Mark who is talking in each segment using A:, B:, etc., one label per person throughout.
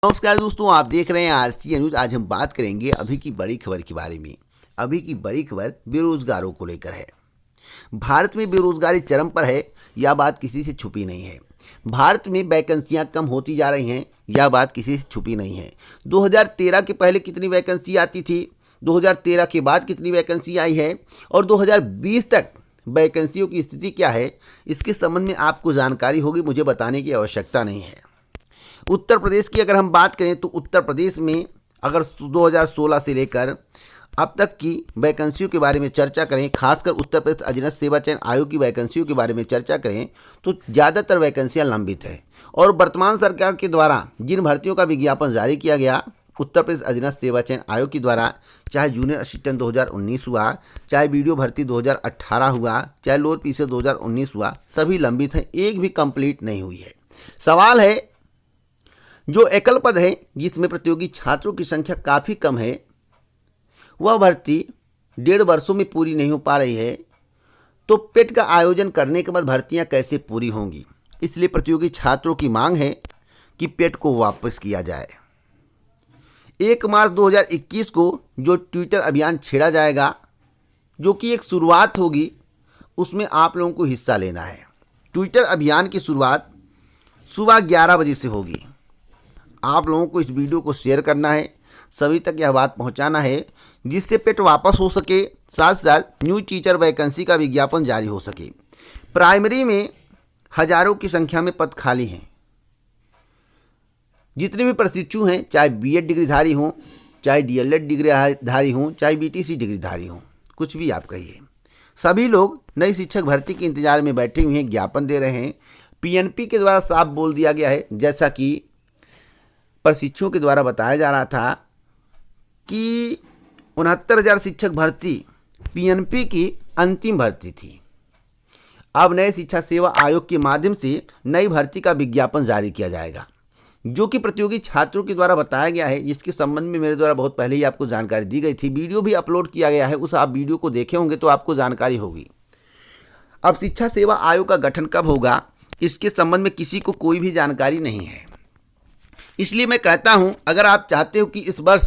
A: नमस्कार दोस्तों, आप देख रहे हैं आरसी न्यूज। आज हम बात करेंगे अभी की बड़ी खबर के बारे में। अभी की बड़ी खबर बेरोजगारों को लेकर है। भारत में बेरोजगारी चरम पर है, यह बात किसी से छुपी नहीं है। भारत में वैकेंसियां कम होती जा रही हैं, यह बात किसी से छुपी नहीं है। 2013 के पहले कितनी वैकेंसी आती थी, 2013 के बाद कितनी वैकेंसी आई है और 2020 तक वैकेंसियों की स्थिति क्या है, इसके संबंध में आपको जानकारी होगी, मुझे बताने की आवश्यकता नहीं है। उत्तर प्रदेश की अगर हम बात करें तो उत्तर प्रदेश में अगर 2016 से लेकर अब तक की वैकेंसियों के बारे में चर्चा करें, खासकर उत्तर प्रदेश अधीनस्थ सेवा चयन आयोग की वैकेंसियों के बारे में चर्चा करें तो ज़्यादातर वैकेंसियां लंबित है। और वर्तमान सरकार के द्वारा जिन भर्तियों का विज्ञापन जारी किया गया उत्तर प्रदेश अधीनस्थ सेवा चयन आयोग के द्वारा, चाहे जूनियर असिस्टेंट 2019 हुआ, चाहे वीडियो भर्ती 2018 हुआ, चाहे लोअर पीसी 2019 हुआ, सभी लंबित हैं, एक भी कंप्लीट नहीं हुई है। सवाल है जो एकल पद है जिसमें प्रतियोगी छात्रों की संख्या काफ़ी कम है, वह भर्ती 1.5 वर्षों में पूरी नहीं हो पा रही है, तो पेट का आयोजन करने के बाद भर्तियां कैसे पूरी होंगी। इसलिए प्रतियोगी छात्रों की मांग है कि पेट को वापस किया जाए। 1 मार्च 2021 को जो ट्विटर अभियान छेड़ा जाएगा, जो कि एक शुरुआत होगी, उसमें आप लोगों को हिस्सा लेना है। ट्विटर अभियान की शुरुआत सुबह 11 बजे से होगी। आप लोगों को इस वीडियो को शेयर करना है, सभी तक यह बात पहुंचाना है जिससे पेट वापस हो सके, साथ साथ न्यू टीचर वैकेंसी का विज्ञापन जारी हो सके। प्राइमरी में हजारों की संख्या में पद खाली हैं। जितने भी प्रशिक्षु हैं, चाहे बीएड डिग्रीधारी हों, चाहे डीएलएड डिग्रीधारी हों, चाहे बीटीसी डिग्रीधारी हों, कुछ भी आप कहिए, सभी लोग नई शिक्षक भर्ती के इंतजार में बैठे हुए हैं, ज्ञापन दे रहे हैं। पीएनपी के द्वारा साफ बोल दिया गया है, जैसा कि प्रशिक्षुओं के द्वारा बताया जा रहा था कि 69,000 शिक्षक भर्ती पीएनपी की अंतिम भर्ती थी। अब नए शिक्षा सेवा आयोग के माध्यम से नई भर्ती का विज्ञापन जारी किया जाएगा, जो कि प्रतियोगी छात्रों के द्वारा बताया गया है, जिसके संबंध में मेरे द्वारा बहुत पहले ही आपको जानकारी दी गई थी। वीडियो भी अपलोड किया गया है, उस आप वीडियो को देखे होंगे तो आपको जानकारी होगी। अब शिक्षा सेवा आयोग का गठन कब होगा, इसके संबंध में किसी को कोई भी जानकारी नहीं है। इसलिए मैं कहता हूं, अगर आप चाहते हो कि इस वर्ष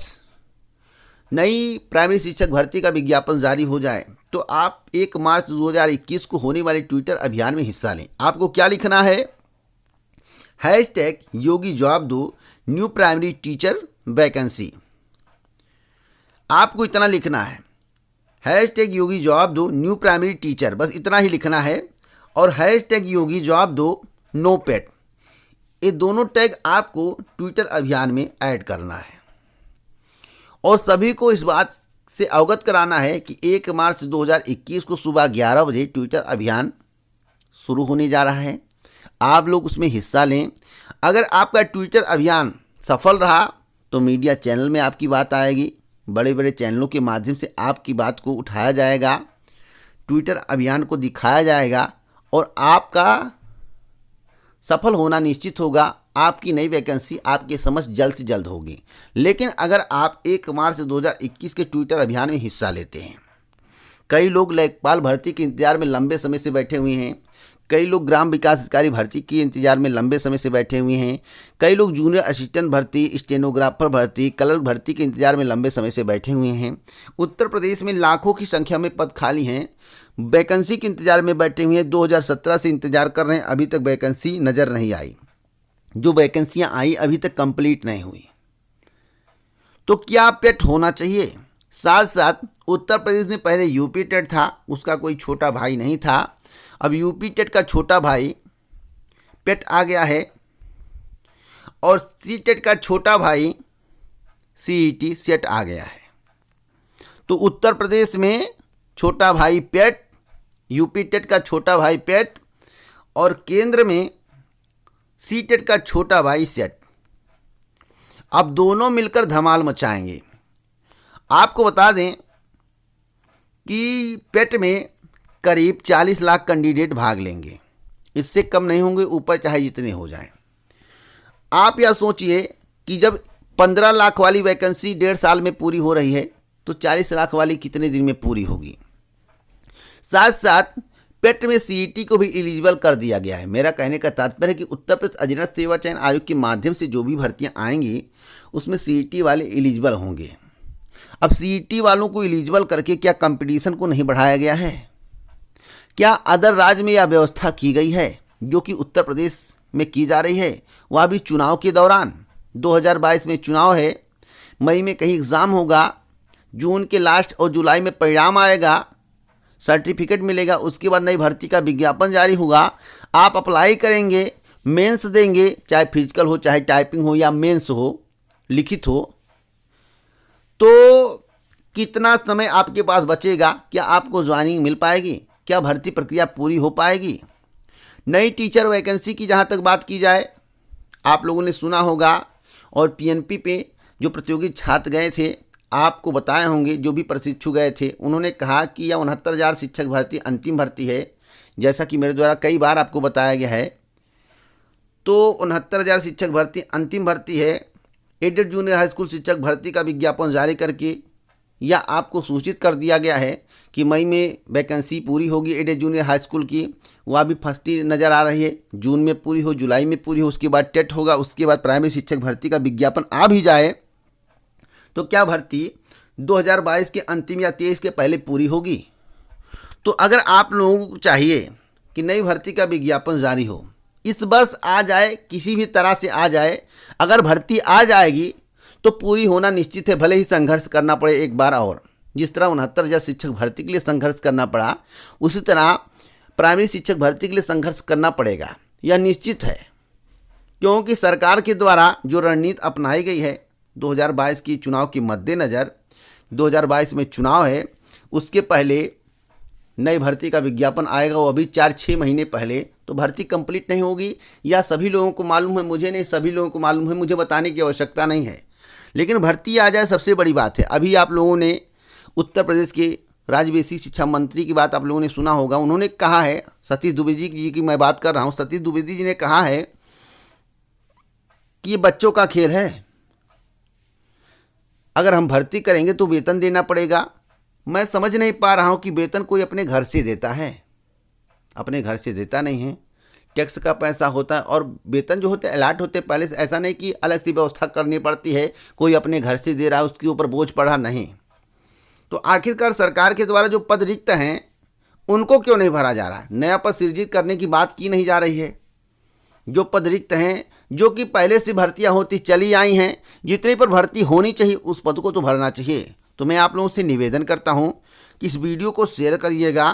A: नई प्राइमरी शिक्षक भर्ती का विज्ञापन जारी हो जाए, तो आप 1 मार्च 2021 को होने वाले ट्विटर अभियान में हिस्सा लें। आपको क्या लिखना है, हैशटैग योगी जवाब दो न्यू प्राइमरी टीचर वैकेंसी। आपको इतना लिखना है, हैशटैग योगी जवाब दो न्यू प्राइमरी टीचर, बस इतना ही लिखना है। और हैशटैग योगी जवाब दो नो पेट, ये दोनों टैग आपको ट्विटर अभियान में ऐड करना है। और सभी को इस बात से अवगत कराना है कि 1 मार्च 2021 को सुबह 11 बजे ट्विटर अभियान शुरू होने जा रहा है। आप लोग उसमें हिस्सा लें। अगर आपका ट्विटर अभियान सफल रहा तो मीडिया चैनल में आपकी बात आएगी, बड़े बड़े चैनलों के माध्यम से आपकी बात को उठाया जाएगा, ट्विटर अभियान को दिखाया जाएगा और आपका सफल होना निश्चित होगा। आपकी नई वैकेंसी आपके समझ जल्द से जल्द होगी। लेकिन अगर आप 1 मार्च 2021 के ट्विटर अभियान में हिस्सा लेते हैं, कई लोग लेखपाल भर्ती के इंतजार में लंबे समय से बैठे हुए हैं, कई लोग ग्राम विकास अधिकारी भर्ती के इंतजार में लंबे समय से बैठे हुए हैं, कई लोग जूनियर असिस्टेंट भर्ती, स्टेनोग्राफर भर्ती, क्लर्क भर्ती के इंतजार में लंबे समय से बैठे हुए हैं। उत्तर प्रदेश में लाखों की संख्या में पद खाली हैं, वैकेंसी के इंतजार में बैठे हुए हैं। 2017 से इंतजार कर रहे हैं, अभी तक वैकेंसी नज़र नहीं आई। जो वैकेंसियां आई अभी तक कंप्लीट नहीं हुई। तो क्या पेट होना चाहिए। साथ साथ उत्तर प्रदेश में पहले यूपी टेट था, उसका कोई छोटा भाई नहीं था। अब यूपी टेट का छोटा भाई पेट आ गया है और सी टेट का छोटा भाई सीईटी सेट आ गया है। तो उत्तर प्रदेश में छोटा भाई पेट, यूपी टेट का छोटा भाई पेट और केंद्र में सी टेट का छोटा भाई सेट। अब दोनों मिलकर धमाल मचाएंगे। आपको बता दें कि पेट में करीब 40 लाख कैंडिडेट भाग लेंगे, इससे कम नहीं होंगे, ऊपर चाहे जितने हो जाएं। आप यह सोचिए कि जब 15 लाख वाली वैकेंसी 1.5 साल में पूरी हो रही है, तो 40 लाख वाली कितने दिन में पूरी होगी। साथ साथ पेट में सीईटी को भी एलिजिबल कर दिया गया है। मेरा कहने का तात्पर्य है कि उत्तर प्रदेश अधीनस्थ सेवा चयन आयोग के माध्यम से जो भी भर्तियां आएंगी उसमें सीईटी वाले एलिजिबल होंगे। अब सीईटी वालों को एलिजिबल करके क्या कंपटीशन को नहीं बढ़ाया गया है? क्या अदर राज्य में यह व्यवस्था की गई है जो कि उत्तर प्रदेश में की जा रही है, वह भी चुनाव के दौरान? 2022 में चुनाव है, मई में कहीं एग्ज़ाम होगा, जून के लास्ट और जुलाई में परिणाम आएगा, सर्टिफिकेट मिलेगा, उसके बाद नई भर्ती का विज्ञापन जारी होगा, आप अप्लाई करेंगे, मेंस देंगे, चाहे फिजिकल हो, चाहे टाइपिंग हो या मेंस हो, लिखित हो, तो कितना समय आपके पास बचेगा? क्या आपको ज्वाइनिंग मिल पाएगी? क्या भर्ती प्रक्रिया पूरी हो पाएगी? नई टीचर वैकेंसी की जहाँ तक बात की जाए, आप लोगों ने सुना होगा और पीएनपी पे जो प्रतियोगी छात्र गए थे आपको बताए होंगे, जो भी प्रशिक्षु गए थे उन्होंने कहा कि यह 69,000 शिक्षक भर्ती अंतिम भर्ती है, जैसा कि मेरे द्वारा कई बार आपको बताया गया है। तो 69,000 शिक्षक भर्ती अंतिम भर्ती है। एडेड जूनियर हाई स्कूल शिक्षक भर्ती का विज्ञापन जारी करके या आपको सूचित कर दिया गया है कि मई में वैकेंसी पूरी होगी एडेड जूनियर हाई स्कूल की, वह भी फंसती नज़र आ रही है। जून में पूरी हो, जुलाई में पूरी हो, उसके बाद टेट होगा, उसके बाद प्राइमरी शिक्षक भर्ती का विज्ञापन आ भी जाए तो क्या भर्ती 2022 के अंतिम या 23 के पहले पूरी होगी? तो अगर आप लोगों को चाहिए कि नई भर्ती का विज्ञापन जारी हो, इस वर्ष आ जाए, किसी भी तरह से आ जाए, अगर भर्ती आ जाएगी तो पूरी होना निश्चित है, भले ही संघर्ष करना पड़े एक बार और। जिस तरह 69,000 शिक्षक भर्ती के लिए संघर्ष करना पड़ा, उसी तरह प्राइमरी शिक्षक भर्ती के लिए संघर्ष करना पड़ेगा, यह निश्चित है। क्योंकि सरकार के द्वारा जो रणनीति अपनाई गई है 2022 की चुनाव के मद्देनज़र, 2022 में चुनाव है, उसके पहले नई भर्ती का विज्ञापन आएगा, वो अभी 4-6 महीने पहले, तो भर्ती कंप्लीट नहीं होगी। या सभी लोगों को मालूम है, मुझे नहीं, सभी लोगों को मालूम है, मुझे बताने की आवश्यकता नहीं है, लेकिन भर्ती आ जाए सबसे बड़ी बात है। अभी आप लोगों ने उत्तर प्रदेश के राज्य बेसिक शिक्षा मंत्री की बात आप लोगों ने सुना होगा, उन्होंने कहा है, सतीश द्विवेदी जी की मैं बात कर रहा हूँ, सतीश द्विवेदी जी ने कहा है कि ये बच्चों का खेल है, अगर हम भर्ती करेंगे तो वेतन देना पड़ेगा। मैं समझ नहीं पा रहा हूँ कि वेतन कोई अपने घर से देता है, अपने घर से देता नहीं है, टैक्स का पैसा होता है और वेतन जो होते हैं अलॉट होते हैं पहले से, ऐसा नहीं कि अलग से व्यवस्था करनी पड़ती है, कोई अपने घर से दे रहा है उसके ऊपर बोझ पड़ा, नहीं। तो आखिरकार सरकार के द्वारा जो पद रिक्त हैं उनको क्यों नहीं भरा जा रहा? नया पद सृजित करने की बात की नहीं जा रही है। जो पद रिक्त हैं, जो कि पहले से भर्तियां होती चली आई हैं, जितने पर भर्ती होनी चाहिए उस पद को तो भरना चाहिए। तो मैं आप लोगों से निवेदन करता हूं कि इस वीडियो को शेयर करिएगा,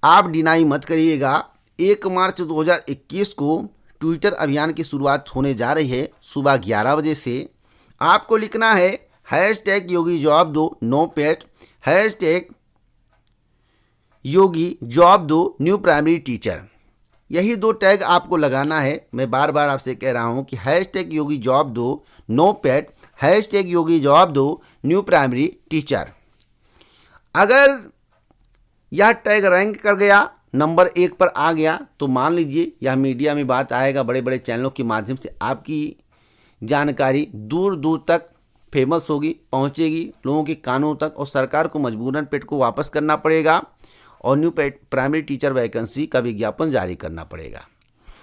A: आप डिनाई मत करिएगा। 1 मार्च 2021 को ट्विटर अभियान की शुरुआत होने जा रही है सुबह 11 बजे से। आपको लिखना है #योगी जवाब दो नो पेट, #योगी जवाब दो न्यू प्राइमरी टीचर, यही 2 टैग आपको लगाना है। मैं बार बार आपसे कह रहा हूं कि #योगी जवाब दो नो पेट, #योगी जवाब दो न्यू प्राइमरी टीचर। अगर यह टैग रैंक कर गया, नंबर 1 पर आ गया, तो मान लीजिए यह मीडिया में बात आएगा, बड़े बड़े चैनलों के माध्यम से आपकी जानकारी दूर दूर तक फेमस होगी, पहुंचेगी लोगों के कानों तक, और सरकार को मजबूरन पेट को वापस करना पड़ेगा और न्यू प्राइमरी टीचर वैकेंसी का विज्ञापन जारी करना पड़ेगा।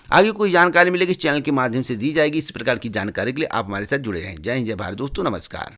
A: आगे कोई जानकारी मिलेगी इस चैनल के माध्यम से दी जाएगी। इस प्रकार की जानकारी के लिए आप हमारे साथ जुड़े रहें। जय हिंद, जय भारत दोस्तों, नमस्कार।